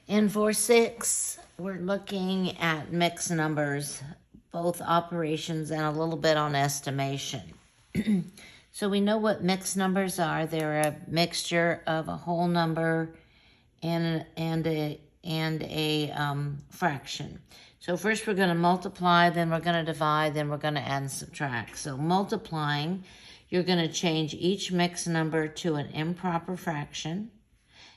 In 4-6, we're looking at mixed numbers, both operations and a little bit on estimation. So we know what mixed numbers are. They're a mixture of a whole number and a fraction. So first we're going to multiply, then we're going to divide, then we're going to add and subtract. So multiplying, you're going to change each mixed number to an improper fraction,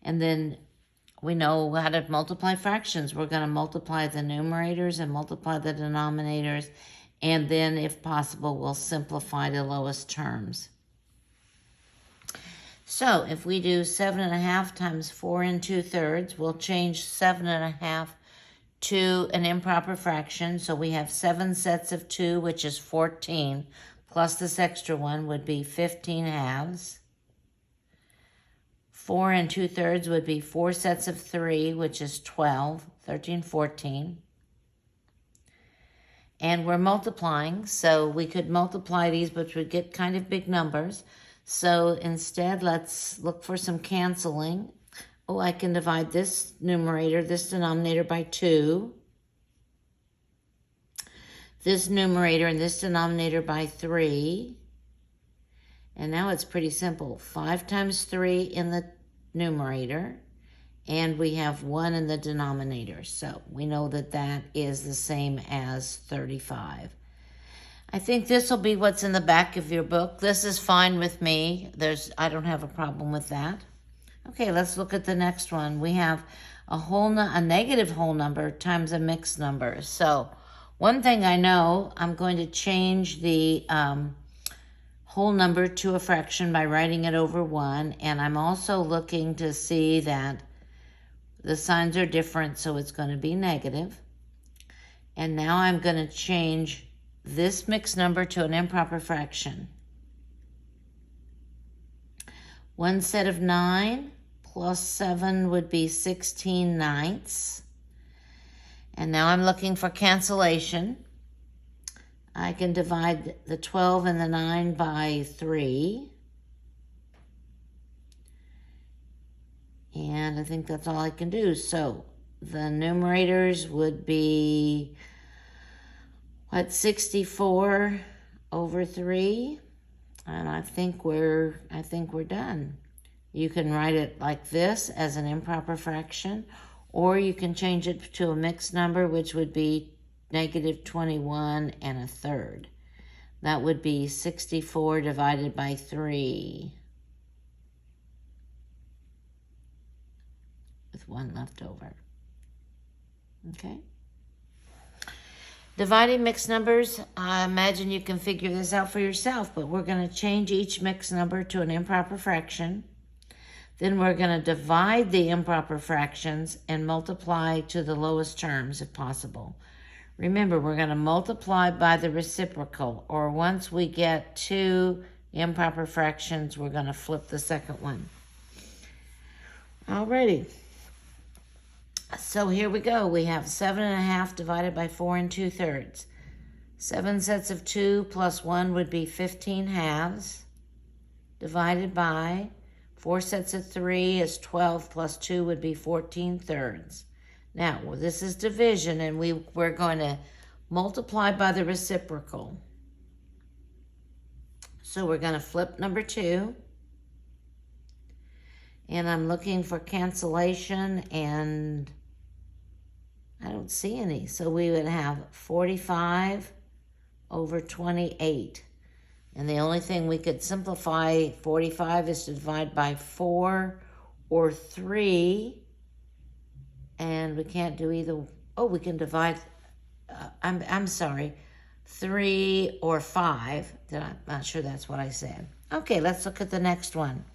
and then we know how to multiply fractions. We're going to multiply the numerators and multiply the denominators, and then, if possible, we'll simplify the lowest terms. So if we do 7.5 times 4 2/3, we'll change 7.5 to an improper fraction. So we have 7 sets of 2, which is 14, plus this extra one would be 15 halves. 4 2/3 would be 4 sets of 3, which is 12, 13, 14. And we're multiplying, so we could multiply these, but we'd get kind of big numbers. So instead, let's look for some canceling. Oh, I can divide this numerator, this denominator by 2. This numerator and this denominator by 3. And now it's pretty simple. 5 times 3 in the numerator, and we have 1 in the denominator. So we know that that is the same as 35. I think this will be what's in the back of your book. This is fine with me. I don't have a problem with that. Okay, let's look at the next one. We have a negative whole number times a mixed number. So one thing I know, I'm going to change the whole number to a fraction by writing it over 1, and I'm also looking to see that the signs are different, so it's going to be negative. And now I'm going to change this mixed number to an improper fraction. 1 set of 9 plus 7 would be 16 ninths. And now I'm looking for cancellation. I can divide the 12 and the 9 by 3. And I think that's all I can do. So the numerators would be, 64 over 3. And I think we're done. You can write it like this as an improper fraction, or you can change it to a mixed number, which would be negative 21 1/3. That would be 64 divided by 3. With 1 left over. Okay? Dividing mixed numbers, I imagine you can figure this out for yourself, but we're going to change each mixed number to an improper fraction. Then we're going to divide the improper fractions and multiply to the lowest terms if possible. Remember, we're going to multiply by the reciprocal, or once we get 2 improper fractions, we're going to flip the second one. Alrighty. So here we go. We have 7.5 divided by 4 2/3. 7 sets of 2 plus 1 would be 15 halves, divided by 4 sets of 3 is 12 plus 2 would be 14 thirds. Now, this is division, and we're going to multiply by the reciprocal. So we're going to flip number 2. And I'm looking for cancellation, and I don't see any. So we would have 45 over 28. And the only thing we could simplify 45 is to divide by 4 or 3. And we can't do either. Oh, we can divide, I'm sorry, 3 or 5. I'm not sure that's what I said. Okay, let's look at the next one.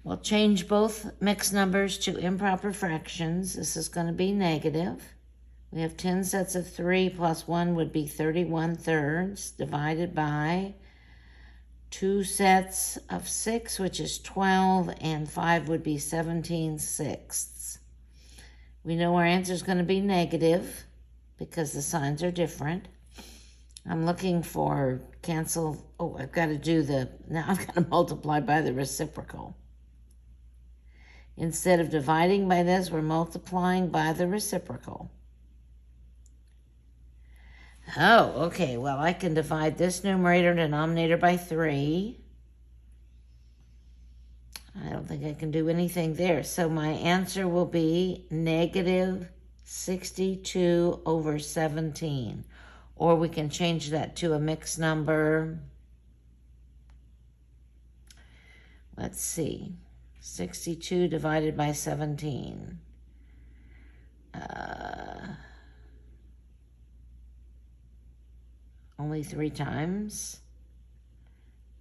We'll change both mixed numbers to improper fractions. This is going to be negative. We have 10 sets of 3 plus 1 would be 31 thirds, divided by 2 sets of 6, which is 12, and 5 would be 17 sixths. We know our answer is going to be negative because the signs are different. I'm looking for cancel. Oh, I've got to do now I've got to multiply by the reciprocal. Instead of dividing by this, we're multiplying by the reciprocal. Oh, okay, well, I can divide this numerator and denominator by 3. I don't think I can do anything there. So my answer will be negative 62 over 17. Or we can change that to a mixed number. Let's see. 62 divided by 17. Only 3 times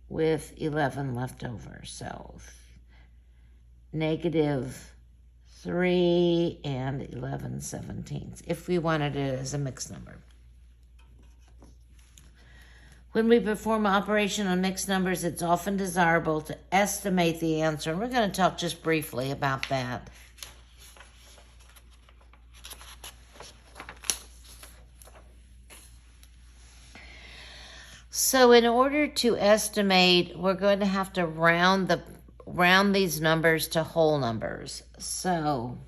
with 11 left over. So negative 3 and 11/17 if we wanted it as a mixed number. When we perform operation on mixed numbers, it's often desirable to estimate the answer. And we're going to talk just briefly about that. So in order to estimate, we're going to have to round these numbers to whole numbers. So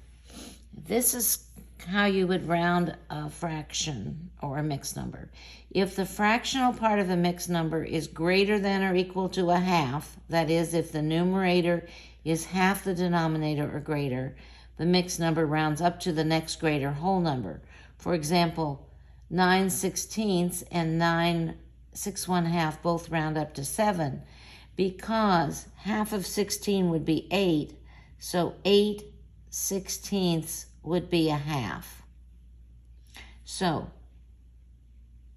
this is how you would round a fraction or a mixed number. If the fractional part of the mixed number is greater than or equal to a half, that is, if the numerator is half the denominator or greater, the mixed number rounds up to the next greater whole number. For example, 9/16 and 9/6½ both round up to 7, because half of 16 would be 8, so 8/16 would be a half. So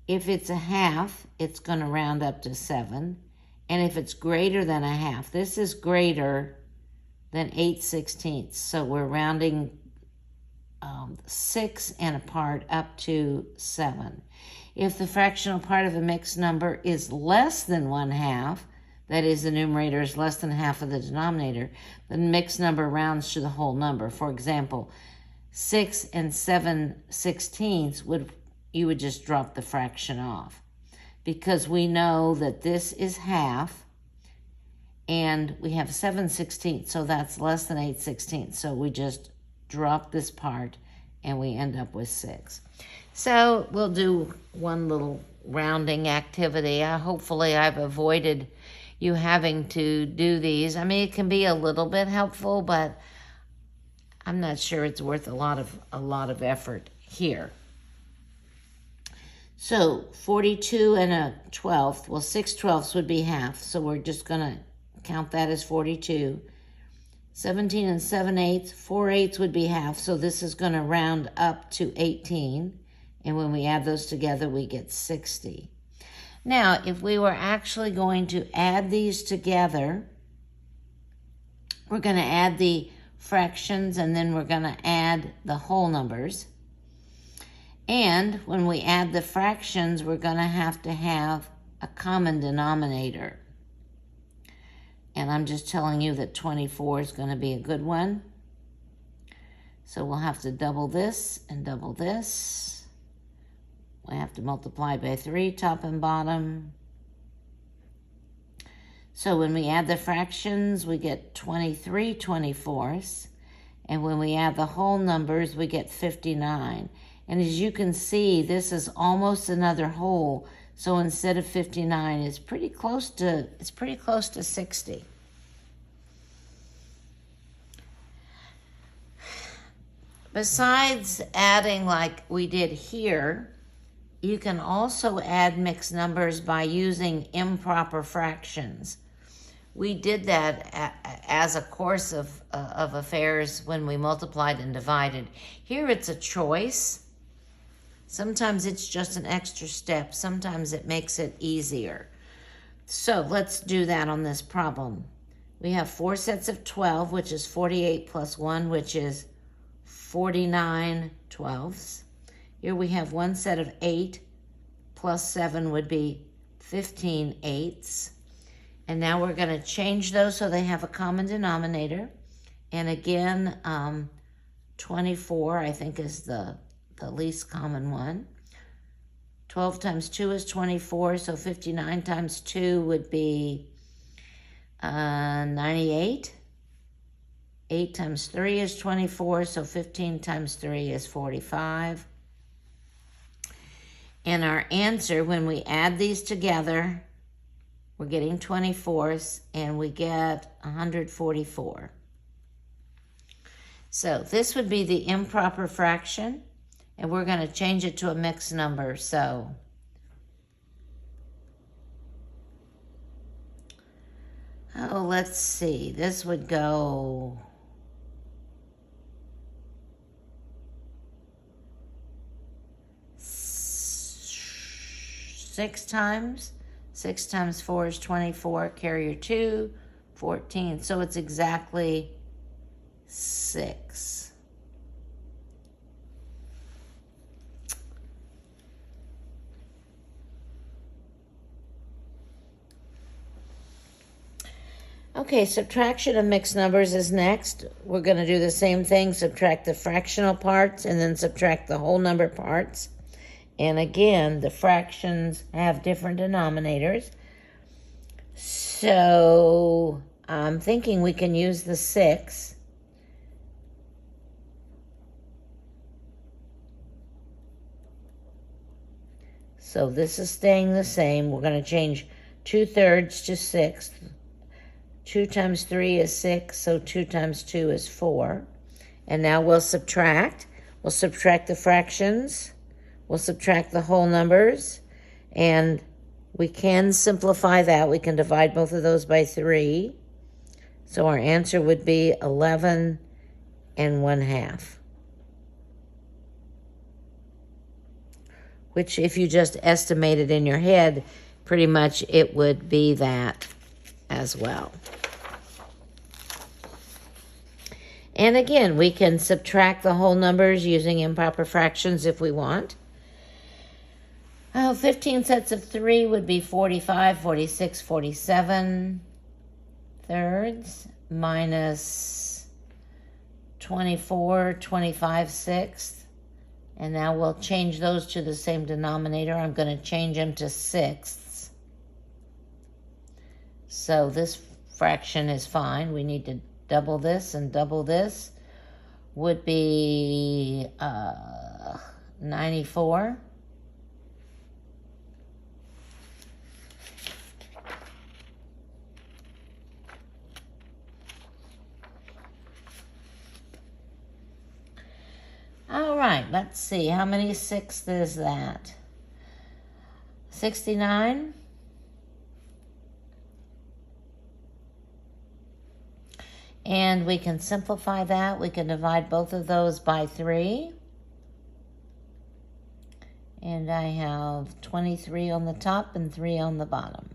if it's a half, it's going to round up to 7. And if it's greater than a half, this is greater than 8/16. So we're rounding 6 and a part up to 7. If the fractional part of the mixed number is less than 1/2, that is, the numerator is less than half of the denominator, the mixed number rounds to the whole number. For example, 6 and 7/16 you would just drop the fraction off, because we know that this is half and we have 7/16, so that's less than 8/16. So we just drop this part and we end up with 6. So we'll do one little rounding activity. Hopefully I've avoided you having to do these. I mean, it can be a little bit helpful, but I'm not sure it's worth a lot of effort here. So 42 and a 12th, well, 6/12 would be half, so we're just going to count that as 42. 17 and 7/8, 4/8 would be half, so this is going to round up to 18. And when we add those together, we get 60. Now, if we were actually going to add these together, we're going to add the fractions and then we're going to add the whole numbers. And when we add the fractions, we're going to have a common denominator. And I'm just telling you that 24 is going to be a good one. So we'll have to double this and double this. We have to multiply by 3, top and bottom. So when we add the fractions, we get 23/24. And when we add the whole numbers, we get 59. And as you can see, this is almost another whole. So instead of 59, it's pretty close to 60. Besides adding like we did here, you can also add mixed numbers by using improper fractions. We did that as a course of affairs when we multiplied and divided. Here it's a choice. Sometimes it's just an extra step. Sometimes it makes it easier. So let's do that on this problem. We have 4 sets of 12, which is 48 plus 1, which is 49/12. Here we have 1 set of 8 plus 7 would be 15/8. And now we're going to change those so they have a common denominator. And again, 24, I think, is the least common one. 12 times 2 is 24, so 59 times 2 would be 98. 8 times 3 is 24, so 15 times 3 is 45. And our answer, when we add these together, we're getting 24ths, and we get 144. So this would be the improper fraction, and we're going to change it to a mixed number. So let's see. This would go 6 times. 6 times 4 is 24. Carrier 2, 14. So it's exactly 6. Okay, subtraction of mixed numbers is next. We're going to do the same thing, subtract the fractional parts and then subtract the whole number parts. And again, the fractions have different denominators. So I'm thinking we can use the 6. So this is staying the same. We're going to change 2/3 to 6. 2 times 3 is 6, so 2 times 2 is 4. And now we'll subtract. We'll subtract the fractions. We'll subtract the whole numbers. And we can simplify that. We can divide both of those by 3. So our answer would be 11 1/2. Which, if you just estimate it in your head, pretty much it would be that as well. And again, we can subtract the whole numbers using improper fractions if we want. 15 sets of 3 would be 45, 46, 47 thirds minus 24, 25 sixths. And now we'll change those to the same denominator. I'm going to change them to sixths. So this fraction is fine. We need to double this, and double this would be 94. All right, let's see. How many sixths is that? 69. And we can simplify that. We can divide both of those by 3. And I have 23 on the top and 3 on the bottom.